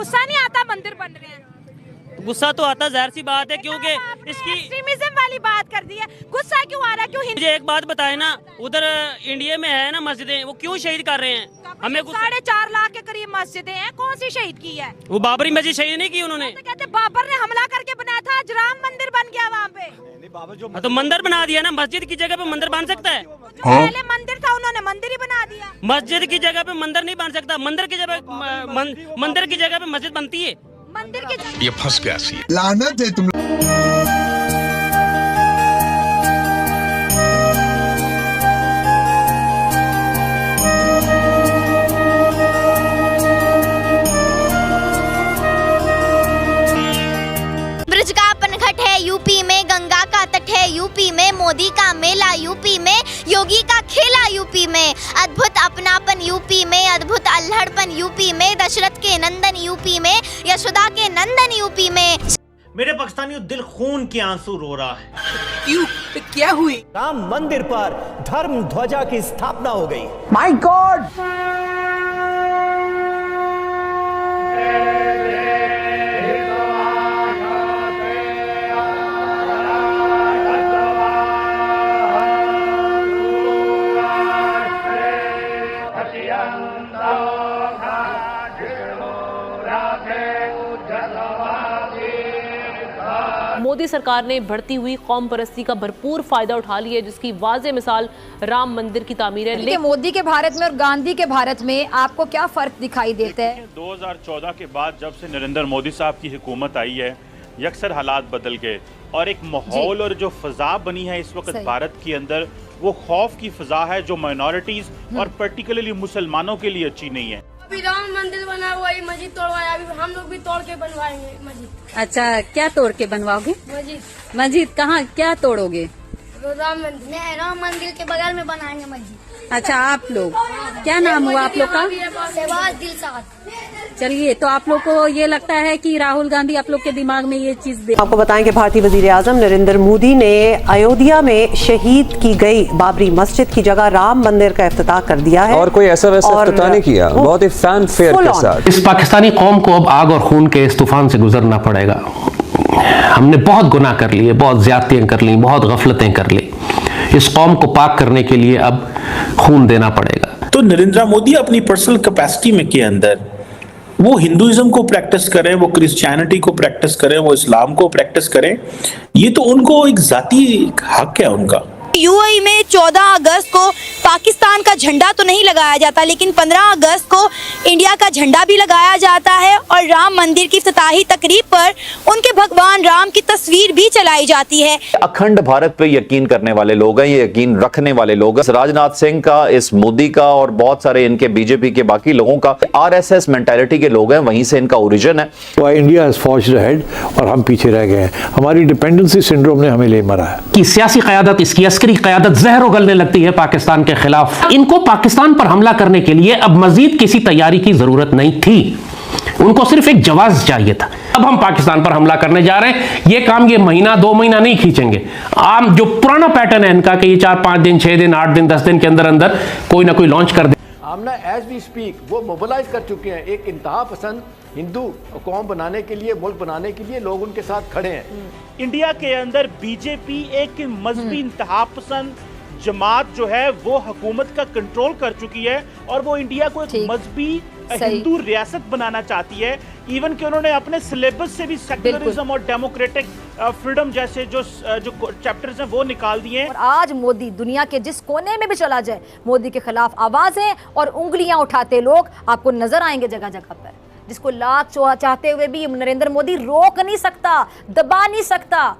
गुस्सा नहीं आता मंदिर बन रहे हैं? गुस्सा तो आता, जाहिर सी बात है, क्योंकि इसकी एक्सट्रीमिज्म वाली बात कर दी है। गुस्सा क्यों आ रहा है? क्यों मुझे एक बात बताए ना, उधर इंडिया में है ना मस्जिदें, वो क्यों शहीद कर रहे हैं? हमें 4.5 लाख के करीब मस्जिदें हैं, कौन सी शहीद की है? वो बाबरी मस्जिद शहीद नहीं की उन्होंने। तो कहते बाबर ने हमला करके बनाया था, आज राम मंदिर बन गया वहाँ पे। तो मंदिर बना दिया ना, मस्जिद की जगह पे मंदिर बन सकता है? जो पहले मंदिर था उन्होंने मंदिर ही बना दिया। मस्जिद की जगह पे मंदिर नहीं बन सकता, मंदिर की जगह पे मस्जिद बनती है। मंदिर की जगह ये फंस गया सी। लानत है तुम। ब्रिज का पनघट है यूपी में, गंगा का तट है यूपी में, मोदी का मेला यूपी में, योगी का खेला यूपी में, अद्भुत अपनापन यूपी में, अद्भुत अल्हड़पन यूपी में, दशरथ के नंदन यूपी में, यशोदा के नंदन यूपी में। मेरे पाकिस्तानियों, दिल खून के आंसू रो रहा है। क्यों? क्या हुई? राम मंदिर पर धर्म ध्वजा की स्थापना हो गई। My God! मोदी सरकार ने बढ़ती हुई कौम परस्ती का भरपूर फायदा उठा लिया, जिसकी वाज़ेह मिसाल राम मंदिर की तामीर है। लेकिन मोदी के भारत में और गांधी के भारत में आपको क्या फर्क दिखाई देता है? 2014 के बाद जब से नरेंद्र मोदी साहब की हुकूमत आई है, यकसर हालात बदल गए और एक माहौल और जो फ़ज़ा बनी है इस वक्त भारत के अंदर, वो खौफ की फ़ज़ा है जो माइनॉरिटीज़ और पर्टिकुलरली मुसलमानों के लिए अच्छी नहीं है। अभी राम मंदिर बना हुआ है, मस्जिद तोड़वाया, अभी हम लोग भी तोड़ के बनवाएंगे मस्जिद। अच्छा, क्या तोड़ के बनवाओगे? मस्जिद कहाँ, क्या तोड़ोगे? राम मंदिर के बगल में बनाएंगे मस्जिद। अच्छा, आप लोग, क्या नाम हुआ आप लोग का? शहबाज दिलशाद। चलिए, तो आप लोग को ये लगता है कि राहुल गांधी आप लोग के दिमाग में ये चीज दे। आपको बताएं कि भारतीय वजीर आजम नरेंद्र मोदी ने अयोध्या में शहीद की गई बाबरी मस्जिद की जगह राम मंदिर का इफ्तिताह कर दिया है। और कोई ऐसा वैसा इफ्तिताह नहीं किया, बहुत ही फैन फेयर के साथ। इस पाकिस्तानी कौम को अब आग और खून के इस तूफान से गुजरना पड़ेगा। हमने बहुत गुनाह कर लिए, बहुत ज्यादतियां कर ली, बहुत गफलतें कर ली। इस कौम को पाक करने के लिए अब खून देना पड़ेगा। तो नरेंद्र मोदी अपनी पर्सनल कैपेसिटी में के अंदर वो हिंदुइज्म को प्रैक्टिस करें, वो क्रिश्चियनिटी को प्रैक्टिस करें, वो इस्लाम को प्रैक्टिस करें, ये तो उनको एक जाती हक है उनका। यूएई में 14 अगस्त को पाकिस्तान का झंडा तो नहीं लगाया जाता, लेकिन 15 अगस्त को इंडिया का झंडा भी लगाया जाता है और राम मंदिर की इफ्तिताही तकरीब पर उनके भगवान राम की तस्वीर भी चलाई जाती है। अखंड भारत पे यकीन करने वाले लोग हैं, ये यकीन रखने वाले लोग हैं। राजनाथ सिंह का, इस मोदी का और बहुत सारे इनके बीजेपी के बाकी लोगों का आरएसएस मेंटालिटी के लोग हैं, वहीं से इनका ओरिजिन है। तो इंडिया हैज फॉर्ज्ड अहेड और हम पीछे रह गए हैं। हमारी डिपेंडेंसी सिंड्रोम ने हमें ले मरा है। कि सियासी क़यादत, इसकी अस्करी क़यादत जहर उगलने लगती है पाकिस्तान के खिलाफ। इनको पाकिस्तान पर हमला करने के लिए अब मजीद किसी तैयारी की जरूरत नहीं थी, उनको सिर्फ एक जवाब चाहिए था। अब हम पाकिस्तान पर हमला करने जा रहे हैं, ये काम ये महीना 2 महीना नहीं खींचेंगे। आम जो पुराना पैटर्न है इनका कि ये 4-5 दिन, 6 दिन, 8 दिन, 10 दिन के अंदर अंदर कोई ना कोई लॉन्च कर दे। आमना एज वी स्पीक वो मोबिलाइज कर चुके हैं, एक इंतहा पसंद हिंदू कौम बनाने के लिए, मुल्क बनाने के लिए लोग उनके साथ खड़े हैं। इंडिया के अंदर बीजेपी एक मजहबी इंतहा पसंद जमात जो है वो हुकूमत का कंट्रोल कर चुकी है और वो इंडिया को एक मजहबी हिंदू रियासत बनाना चाहती है। इवन कि उन्होंने अपने सिलेबस से भी सेक्युलरिज्म और डेमोक्रेटिक फ्रीडम जैसे जो चैप्टर्स हैं वो निकाल दिए हैं। और आज मोदी दुनिया के जिस कोने में भी चला जाए, मोदी के खिलाफ आवाजें और उंगलियां उठाते लोग आपको नजर आएंगे जगह जगह पर, जिसको लाख चाहते हुए भी नरेंद्र मोदी रोक नहीं सकता, दबा नहीं सकता।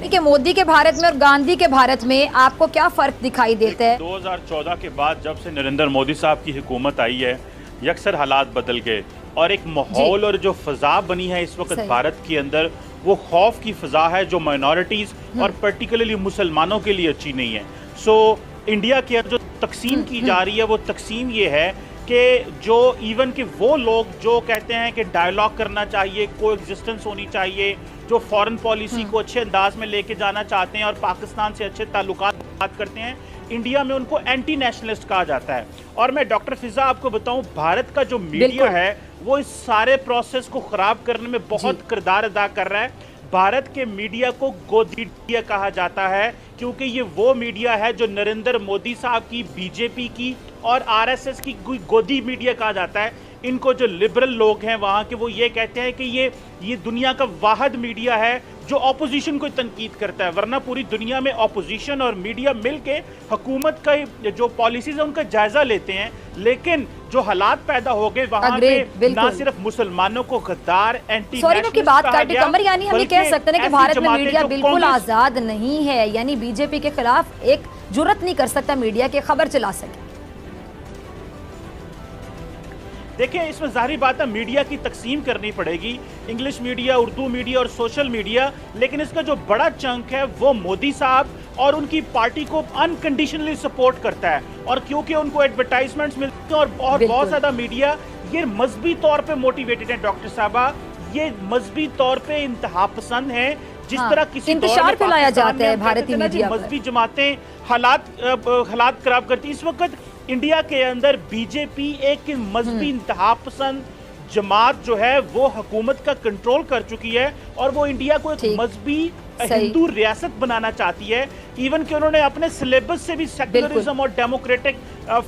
कि मोदी के भारत में और गांधी के भारत में आपको क्या फर्क दिखाई देता है? 2014 के बाद जब से नरेंद्र मोदी साहब की हुकूमत आई है, यकसर हालात बदल गए और एक माहौल और जो फ़ज़ा बनी है इस वक्त भारत के अंदर, वो खौफ की फ़ज़ा है जो माइनॉरिटीज़ और पर्टिकुलरली मुसलमानों के लिए अच्छी नहीं है। सो इंडिया के जो तकसीम की जा रही है, वो तकसीम ये है कि जो इवन कि वो लोग जो कहते हैं कि डायलॉग करना चाहिए, कोएग्जिस्टेंस होनी चाहिए, जो फॉरेन पॉलिसी को अच्छे अंदाज में लेके जाना चाहते हैं और पाकिस्तान से अच्छे ताल्लुकात करते हैं, इंडिया में उनको एंटी नेशनलिस्ट कहा जाता है। और मैं डॉक्टर फिजा आपको बताऊं, भारत का जो मीडिया है वो इस सारे प्रोसेस को खराब करने में बहुत किरदार अदा कर रहा है। भारत के मीडिया को गोदी मीडिया कहा जाता है, क्योंकि ये वो मीडिया है जो नरेंद्र मोदी साहब की, बीजेपी की और आरएसएस की गोदी मीडिया कहा जाता है। इनको जो लिबरल लोग हैं वहाँ के, वो ये कहते हैं कि ये दुनिया का वाहिद मीडिया है जो ऑपोजिशन को तनकीद करता है, वरना पूरी दुनिया में ऑपोजिशन और मीडिया मिलके हुकूमत का जो पॉलिसीज है उनका जायजा लेते हैं। लेकिन जो हालात पैदा हो गए वहाँ पे ना सिर्फ मुसलमानों को गद्दार, एंटी सॉरी की बात काटी कमर, यानी हम ये कह सकते हैं कि भारत में मीडिया बिल्कुल आजाद नहीं है, यानी बीजेपी के खिलाफ एक जुर्रत नहीं कर सकता मीडिया के खबर चला सके। देखिए, इसमें जाहिर बात है मीडिया की तकसीम करनी पड़ेगी, इंग्लिश मीडिया, उर्दू मीडिया और सोशल मीडिया, लेकिन इसका जो बड़ा चंक है वो मोदी साहब और उनकी पार्टी को अनकंडीशनली सपोर्ट करता है। और क्योंकि उनको एडवर्टाइजमेंट्स मिलते हैं और बहुत ज़्यादा मीडिया ये मजहबी तौर पे मोटिवेटेड है। डॉक्टर साहबा, ये मजहबी तौर पे इंतहा पसंद है। जिस तरह किसी इंतशार फैलाया जाता है भारतीय मीडिया, मजहबी जमातें हालात खराब करती। इस वक्त इंडिया के अंदर बीजेपी एक मजहबी इंतहा पसंद जमात जो है वो हुकूमत का कंट्रोल कर चुकी है और वो इंडिया को एक मजहबी हिंदू रियासत बनाना चाहती है। इवन कि उन्होंने अपने सिलेबस से भी सेक्युलरिज्म और डेमोक्रेटिक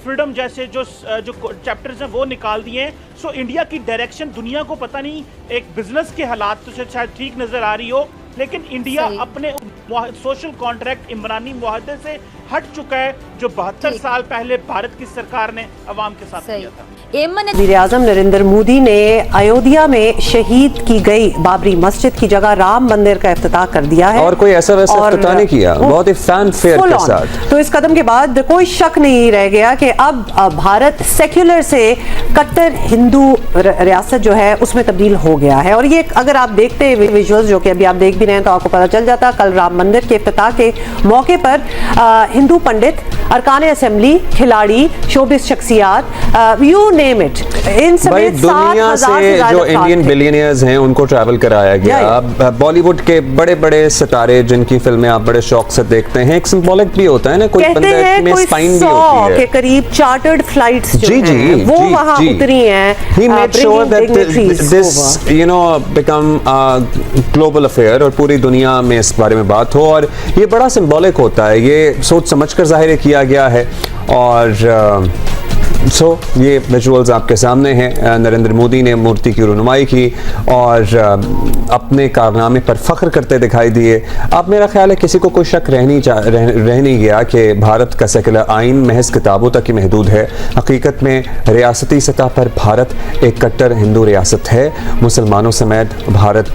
फ्रीडम जैसे जो चैप्टर्स हैं वो निकाल दिए हैं। सो इंडिया की डायरेक्शन दुनिया को पता नहीं, एक बिजनेस के हालात तो शायद ठीक नजर आ रही हो, लेकिन इंडिया अपने सोशल कॉन्ट्रैक्ट इमरानी मुआहदे से हट चुका है जो 72 साल पहले भारत की सरकार ने अवाम के साथ किया था। वज़ीर आज़म नरेंद्र मोदी ने अयोध्या में शहीद की गई बाबरी मस्जिद की जगह राम मंदिर का इफ्तिताह कर दिया है और कोई ऐसा वैसा इफ्तिताह नहीं किया, बहुत ही फैन फेयर के साथ। तो इस कदम के बाद कोई शक नहीं रह गया कि अब भारत सेक्युलर से कट्टर हिंदू रियासत जो है उसमें तब्दील हो गया है। और ये अगर आप देखते हैं विजुअल्स जो कि अभी आप देख भी रहे हैं तो आपको पता चल जाता, कल राम मंदिर के इफ्तिताह के मौके पर हिंदू पंडित, अरकान असेंबली, खिलाड़ी, शोबिस शख्सियात, यू नेम इट, इन समेत दुनिया से जो इंडियन बिलियनियर्स हैं उनको ट्रैवल कराया गया। बॉलीवुड के बड़े बड़े सितारे जिनकी फिल्में आप बड़े शौक से देखते हैं, एक सिंबॉलिक भी होता है ना, कोई बंदा में स्पाइन भी होती है के करीब चार्टर्ड फ्लाइट्स जो हैं वो वहां उतरी हैं। He made sure that this become a global affair और पूरी दुनिया में इस बारे में बात हो, और ये बड़ा सिंबॉलिक होता है, ये सोच समझकर जाहिर किया गया है। और ये विजुअल्स आपके सामने हैं। नरेंद्र मोदी ने मूर्ति की रुनुमाई की और अपने कारनामे पर फख्र करते दिखाई दिए। अब मेरा ख्याल है किसी को कोई शक रह नहीं गया कि भारत का सेकुलर आइन महज किताबों तक ही महदूद है। हकीकत में रियासती सतह पर भारत एक कट्टर हिंदू रियासत है। मुसलमानों समेत भारत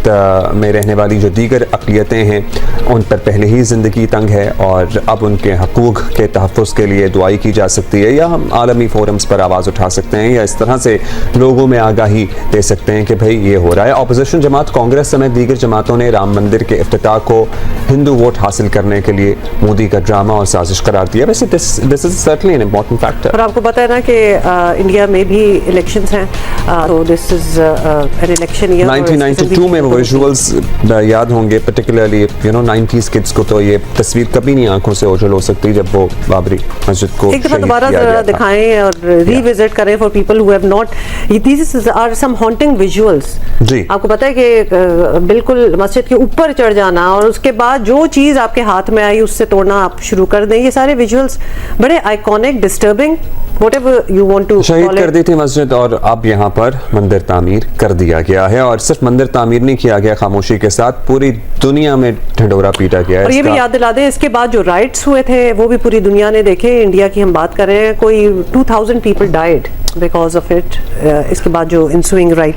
में रहने वाली जो दीगर अक़लियतें हैं उन पर पहले ही ज़िंदगी तंग है और अब उनके हकूक़ के तहफ़्फ़ुज़ के लिए दुआई की जा सकती है, या हम आलमी फोरम्स पर आवाज़ उठा सकते हैं, या इस तरह से लोगों में आगाही दे सकते हैं कि भाई ये हो रहा है। अपोजिशन जमात कांग्रेस समेत दीगर जमातों ने राम मंदिर के इफ्तिताह को हिंदू वोट हासिल करने के लिए मोदी का ड्रामा और साजिश करार दिया। वैसे this is certainly an important factor. और आपको पता है ना कि इंडिया में भी इलेक्शंस हैं, तो this is an election year. 1992 में विजुअल्स याद होंगे, पर्टिकुलरली 90s किड्स को तो ये तस्वीर कभी नहीं आंखों से ओझल हो सकती जब वो बाबरी मस्जिद को एक दफा दोबारा जरा दिखाएं और रिविजिट करें for people who have not. These are some haunting visuals. जी, आपको पता है कि बिल्कुल मस्जिद के ऊपर चढ़ जाना और उसके बाद जो चीज आपके हाथ में आई उससे तोड़ना आप शुरू कर दें, ये सारे विजुअल्स बड़े iconic, disturbing, whatever you want to. शहीद कर दी थी मस्जिद और अब यहाँ पर मंदिर तामीर कर दिया गया है। और सिर्फ मंदिर तामीर नहीं किया गया, खामोशी के साथ पूरी दुनिया में ढिंढोरा पीटा गया है। और ये भी याद दिला दें, इसके बाद जो राइट्स हुए थे वो भी पूरी दुनिया ने देखे। इंडिया की हम बात कर रहे हैं, कोई 2000 people died because of it. इसके बाद जो इंसुइंग राइट,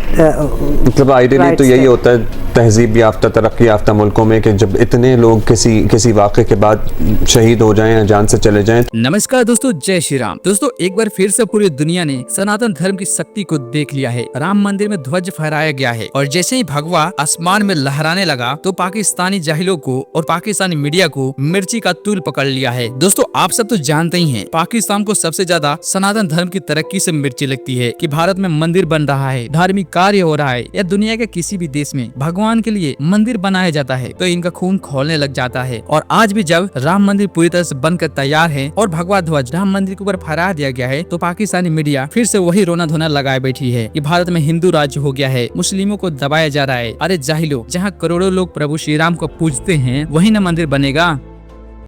मतलब आइडियली तो यही होता है तहजीब याफ्ता, तरक्की याफ्ता मुल्कों में कि जब इतने लोग किसी वाक़े के बाद शहीद हो जाएं या जान से चले जाएं। नमस्कार दोस्तों, जय श्री राम। दोस्तों एक बार फिर से पूरी दुनिया ने सनातन धर्म की शक्ति को देख देख लिया है। राम मंदिर में ध्वज फहराया गया है और जैसे ही भगवा आसमान में लहराने लगा तो पाकिस्तानी जाहिलों को और पाकिस्तानी मीडिया को मिर्ची का तूल पकड़ लिया है। दोस्तों आप सब तो जानते ही हैं, पाकिस्तान को सबसे ज्यादा सनातन धर्म की तरक्की से मिर्ची लगती है कि भारत में मंदिर बन रहा है, धार्मिक कार्य हो रहा है या दुनिया के किसी भी देश में भगवान के लिए मंदिर बनाया जाता है तो इनका खून खौलने लग जाता है। और आज भी जब राम मंदिर पूरी तरह से बनकर तैयार है और भगवा ध्वज राम मंदिर के ऊपर फहरा दिया गया है तो पाकिस्तानी मीडिया फिर से वही रोना धोना लगाए बैठी है कि भारत में हिंदू राज्य हो गया है, मुस्लिमों को दबाया जा रहा है। अरे जाहिलो, जहाँ करोड़ों लोग प्रभु श्री राम को पूजते हैं वही न मंदिर बनेगा।